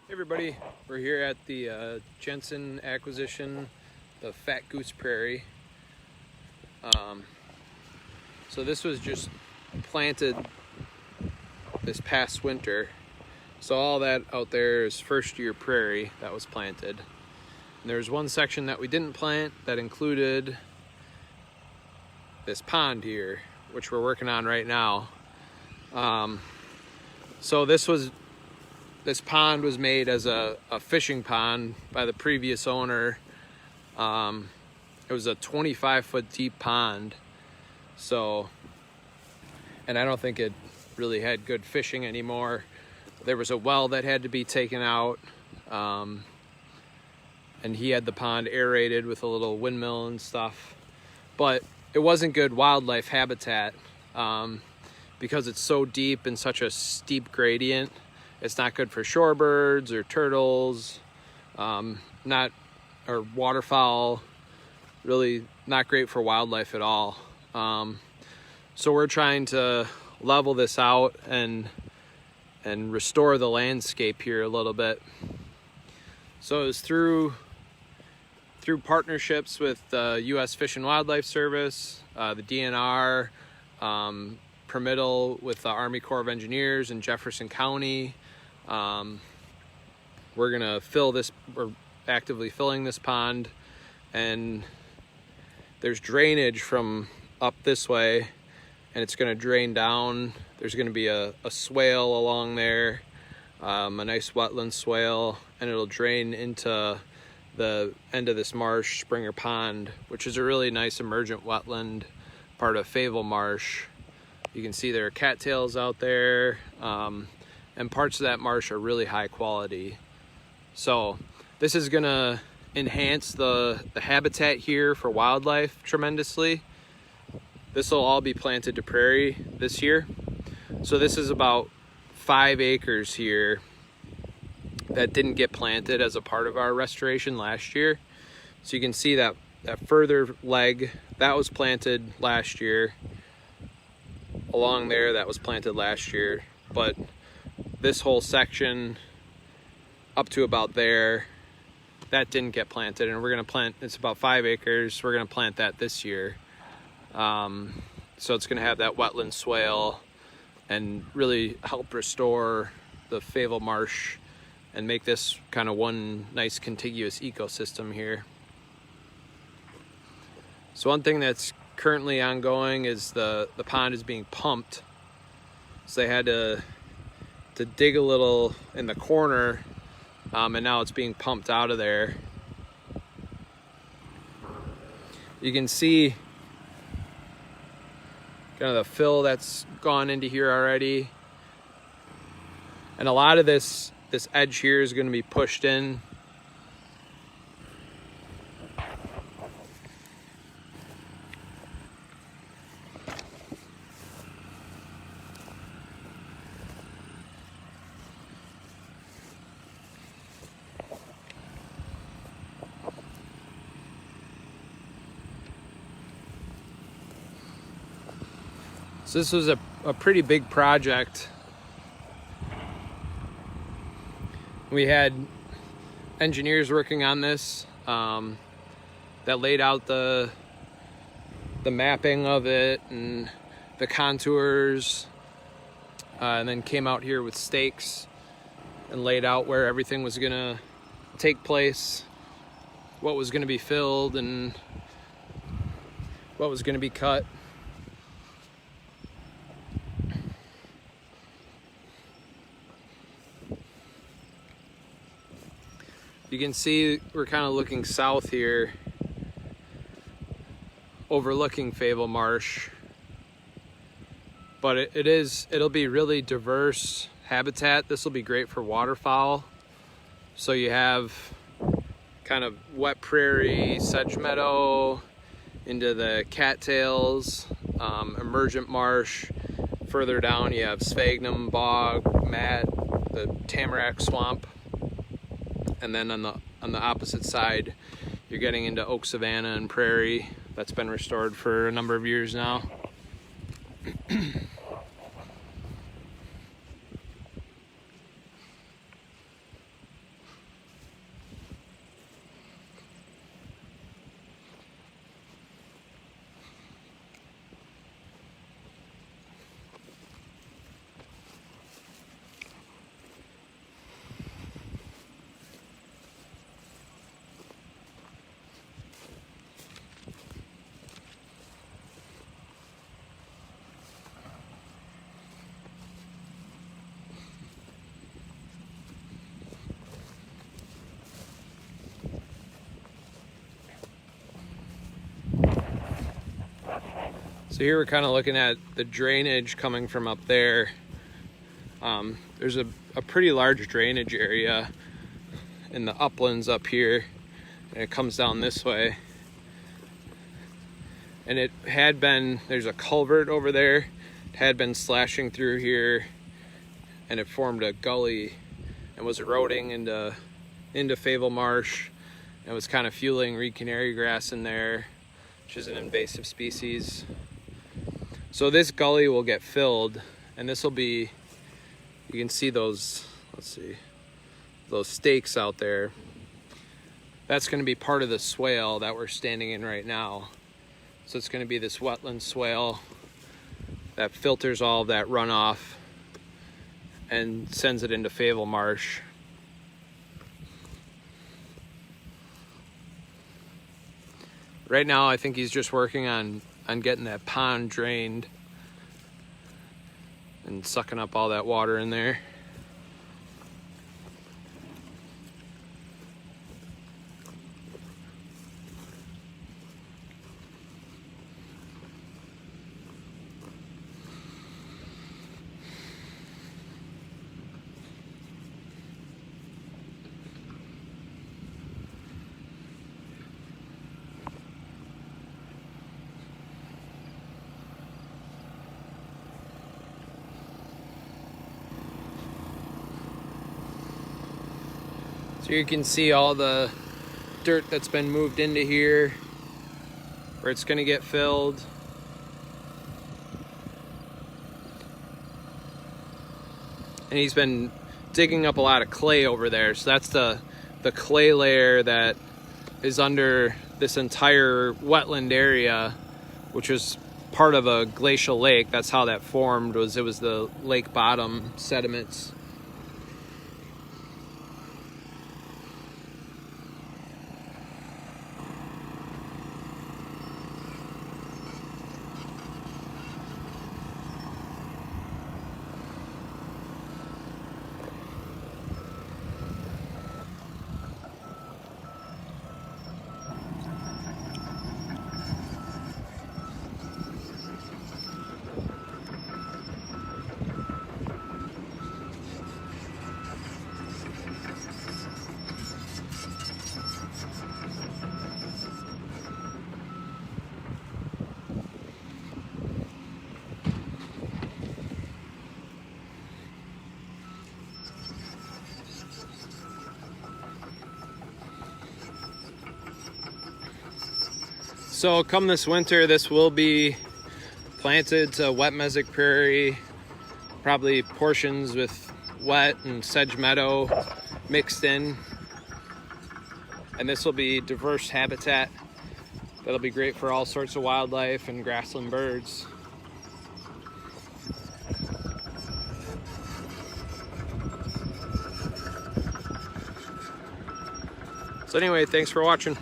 Hey everybody, we're here at the Jensen acquisition, the Fat Goose Prairie. So this was just planted this past winter. So all that out there is first year prairie that was planted. And there's one section that we didn't plant that included this pond here, which we're working on right now. So this pond was made as a fishing pond by the previous owner. It was a 25-foot deep pond. So, and I don't think it really had good fishing anymore. There was a well that had to be taken out. And he had the pond aerated with a little windmill and stuff. But it wasn't good wildlife habitat because it's so deep and such a steep gradient. It's not good for shorebirds or turtles, or waterfowl. Really not great for wildlife at all. So we're trying to level this out and restore the landscape here a little bit. So it was through partnerships with the U.S. Fish and Wildlife Service, the DNR, permittal with the Army Corps of Engineers in Jefferson County. We're gonna we're actively filling this pond, and there's drainage from up this way, and it's gonna drain down. There's gonna be a swale along there, a nice wetland swale, and it'll drain into the end of this marsh, Springer Pond, which is a really nice emergent wetland, part of Faville Marsh. You can see there are cattails out there, and parts of that marsh are really high quality. So this is gonna enhance the habitat here for wildlife tremendously. This will all be planted to prairie this year. So this is about 5 acres here that didn't get planted as a part of our restoration last year. So you can see that further leg, that was planted last year. Along there, that was planted last year. But this whole section up to about there, that didn't get planted, and we're gonna plant, it's about 5 acres, we're gonna plant that this year. So it's gonna have that wetland swale and really help restore the Faville Marsh and make this kind of one nice contiguous ecosystem here. So one thing that's currently ongoing is the pond is being pumped. So they had to dig a little in the corner, and now it's being pumped out of there. You can see kind of the fill that's gone into here already. And a lot of this edge here is going to be pushed in. So this was a pretty big project. We had engineers working on this that laid out the mapping of it and the contours, and then came out here with stakes and laid out where everything was gonna take place, what was gonna be filled and what was gonna be cut. You can see we're kind of looking south here, overlooking Faville Marsh. But it'll be really diverse habitat. This will be great for waterfowl. So you have kind of wet prairie, sedge meadow, into the cattails, emergent marsh. Further down you have sphagnum, bog, mat, the tamarack swamp. And then on the opposite side, you're getting into oak savanna and prairie that's been restored for a number of years now. So here we're kind of looking at the drainage coming from up there. There's a pretty large drainage area in the uplands up here, and it comes down this way. And it had been, there's a culvert over there, it had been slashing through here, and it formed a gully and was eroding into Faville Marsh. It was kind of fueling reed canary grass in there, which is an invasive species. So this gully will get filled, and this will be, you can see those, let's see, those stakes out there. That's going to be part of the swale that we're standing in right now. So it's going to be this wetland swale that filters all of that runoff and sends it into Faville Marsh. Right now, I think he's just working on getting that pond drained and sucking up all that water in there. So you can see all the dirt that's been moved into here, where it's going to get filled. And he's been digging up a lot of clay over there. So that's the clay layer that is under this entire wetland area, which was part of a glacial lake. That's how that formed, it was the lake bottom sediments. So come this winter, this will be planted to wet mesic prairie, probably portions with wet and sedge meadow mixed in. And this will be diverse habitat that'll be great for all sorts of wildlife and grassland birds. So anyway, thanks for watching.